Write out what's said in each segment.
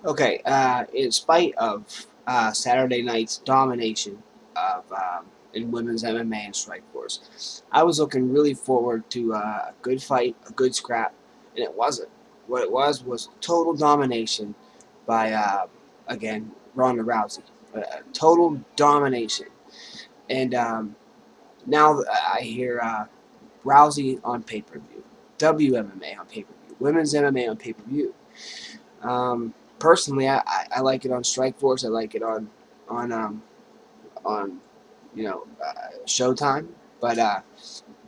Okay, in spite of Saturday night's domination of in women's MMA and Strikeforce, I was looking really forward to a good fight, a good scrap, and it wasn't. What it was total domination by again Ronda Rousey, total domination. And now I hear Rousey on pay per view, WMMA on pay per view, women's MMA on pay per view. Personally, I like it on Strikeforce. I like it on Showtime, but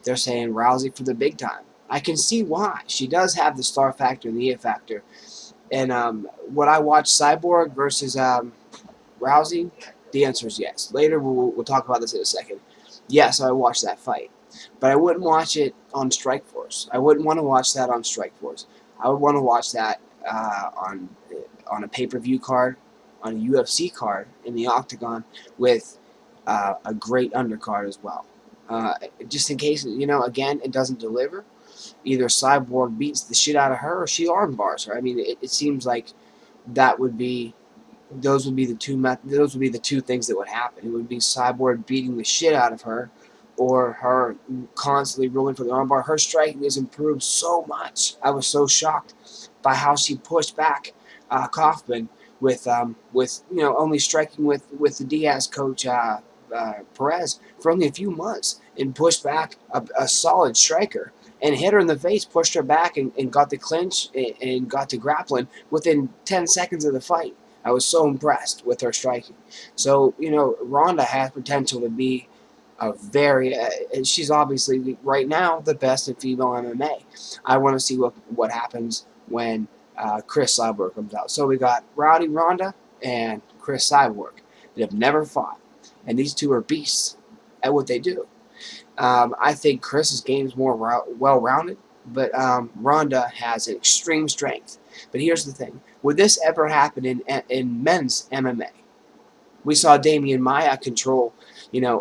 they're saying Rousey for the big time. I can see why. She does have the star factor and the it factor. And would I watch Cyborg versus Rousey? The answer is yes. Later we'll talk about this in a second. Yes, I would watch that fight, but I wouldn't watch it on Strikeforce. I wouldn't want to watch that on Strikeforce. I would want to watch that on a pay-per-view card, on a UFC card in the octagon with a great undercard as well. Just in case, again, it doesn't deliver. Either Cyborg beats the shit out of her or she armbars her. I mean, it seems like that would be those would be the two things that would happen. It would be Cyborg beating the shit out of her, or her constantly rolling for the armbar. Her striking has improved so much. I was so shocked by how she pushed back Kaufman with only striking with the Diaz coach Perez for only a few months, and pushed back a solid striker and hit her in the face, pushed her back, and got the clinch and got to grappling within 10 seconds of the fight. I was so impressed with her striking. So, Ronda has potential to be a very, she's obviously right now the best in female MMA. I want to see what happens when Cris Cyborg comes out. So we got Rowdy Ronda and Cris Cyborg that have never fought. And these two are beasts at what they do. I think Chris's game is more well-rounded, but Ronda has an extreme strength. But here's the thing: would this ever happen in men's MMA? We saw Damian Maia control,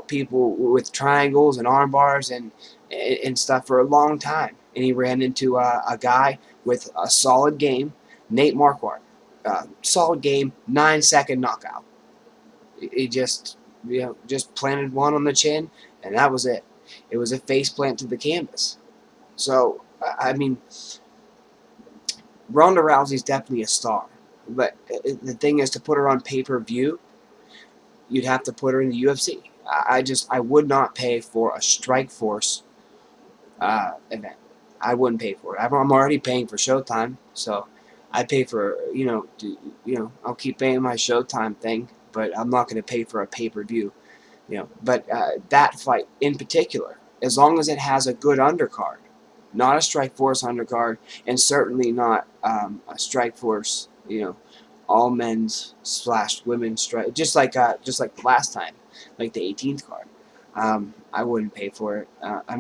people with triangles and arm bars and stuff for a long time, and he ran into a guy with a solid game, Nate Marquardt, solid game, 9-second knockout. He just planted one on the chin, and that was it. It was a face plant to the canvas. So, I mean, Ronda Rousey's definitely a star. But the thing is, to put her on pay-per-view, you'd have to put her in the UFC. I would not pay for a Strikeforce event. I wouldn't pay for it. I'm already paying for Showtime, so I pay for I'll keep paying my Showtime thing, but I'm not going to pay for a pay-per-view. But that fight in particular, as long as it has a good undercard, not a Strikeforce undercard, and certainly not a Strikeforce, all men's / women's strike, just like the last time, like the 18th card. I wouldn't pay for it. I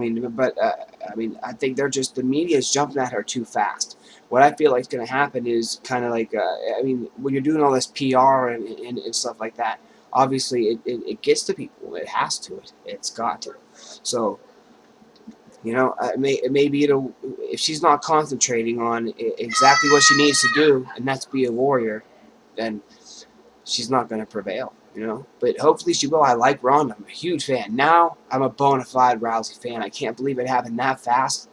think the media is jumping at her too fast. What I feel like is going to happen is kind of like, when you're doing all this PR and stuff like that, obviously it gets to people. It has to. It's got to. So, maybe if she's not concentrating on exactly what she needs to do, and that's be a warrior, then she's not going to prevail. But hopefully she will. I like Ronda. I'm a huge fan. Now I'm a bona fide Rousey fan. I can't believe it happened that fast.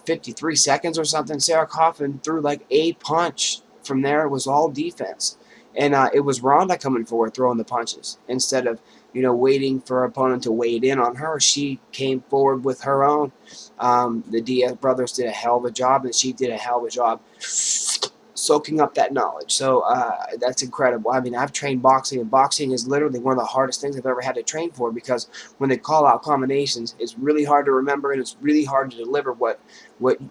53 seconds or something. Sarah Kaufman threw like a punch. From there, it was all defense. And it was Ronda coming forward throwing the punches. Instead of, waiting for her opponent to wade in on her, she came forward with her own. The Diaz brothers did a hell of a job, and she did a hell of a job soaking up that knowledge. So that's incredible. I mean, I've trained boxing, and boxing is literally one of the hardest things I've ever had to train for, because when they call out combinations, it's really hard to remember, and it's really hard to deliver what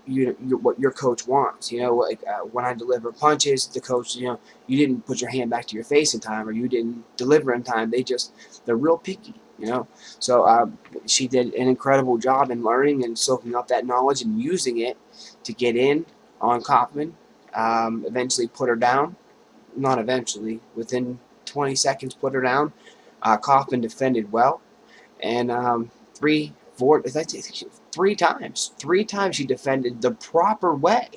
your coach wants. When I deliver punches, the coach, you didn't put your hand back to your face in time, or you didn't deliver in time. They're real picky. So she did an incredible job in learning and soaking up that knowledge and using it to get in on Kaufman. Eventually put her down. Not eventually. Within 20 seconds, put her down. Kaufman defended well. And three times she defended the proper way.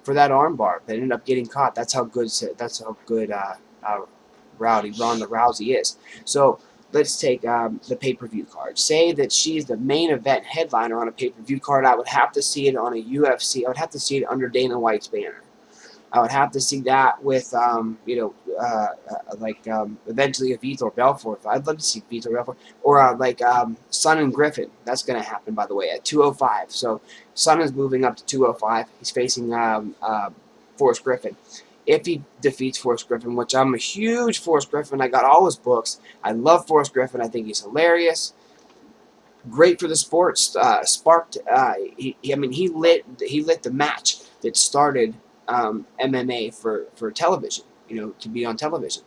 for that armbar, but ended up getting caught. That's how good. Ronda Rousey is. So let's take the pay-per-view card. Say that she's the main event headliner on a pay-per-view card. I would have to see it on a UFC. I would have to see it under Dana White's banner. I would have to see that with, eventually a Vitor Belfort. I'd love to see Vitor Belfort. Or Son and Griffin. That's going to happen, by the way, at 205. So Son is moving up to 205. He's facing Forrest Griffin. If he defeats Forrest Griffin, which I'm a huge Forrest Griffin. I got all his books. I love Forrest Griffin. I think he's hilarious. Great for the sport. Sparked. He lit the match that started MMA for television. To be on television.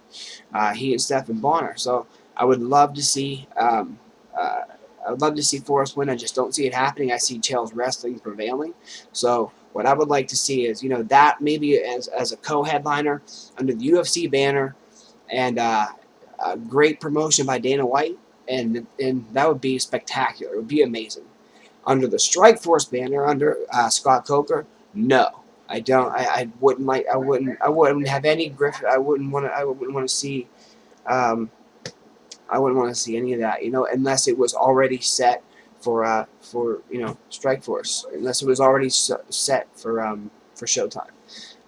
He and Stephen Bonner. So I would love to see. I would love to see Forrest win. I just don't see it happening. I see Chael's wrestling prevailing. So what I would like to see is, that maybe as a co-headliner under the UFC banner, and a great promotion by Dana White, and that would be spectacular. It would be amazing. Under the Strikeforce banner, under Scott Coker, no, I don't. I wouldn't like. I wouldn't have any Griffin. I wouldn't want to see. I wouldn't want to see any of that, unless it was already set for Strikeforce, unless it was already set for Showtime.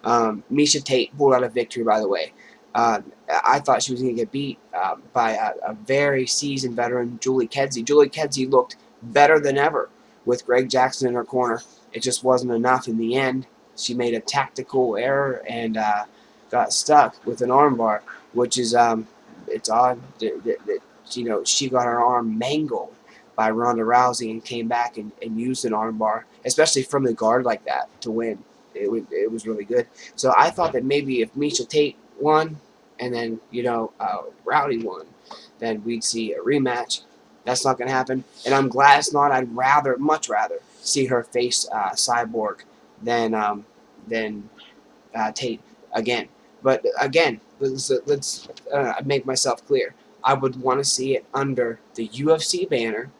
Miesha Tate pulled out a victory, by the way. I thought she was going to get beat by a very seasoned veteran, Julie Kedzie. Julie Kedzie looked better than ever with Greg Jackson in her corner. It just wasn't enough in the end. She made a tactical error and got stuck with an armbar, which is it's odd that she got her arm mangled by Ronda Rousey and came back and used an armbar, especially from the guard like that, to win. It was really good. So I thought that maybe if Miesha Tate won and then Rowdy won, then we'd see a rematch. That's not going to happen, and I'm glad it's not. I'd much rather see her face Cyborg than Tate again. But again, let's make myself clear. I would want to see it under the UFC banner,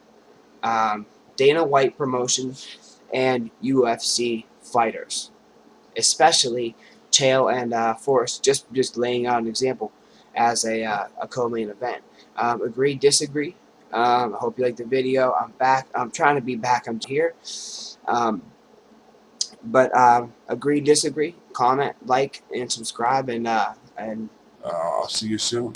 Dana White promotion, and UFC fighters, especially Chael and Forrest. Just laying out an example as a co-main event. Agree, disagree. I hope you liked the video. I'm back. I'm trying to be back. I'm here. But agree, disagree, comment, like, and subscribe, and I'll see you soon.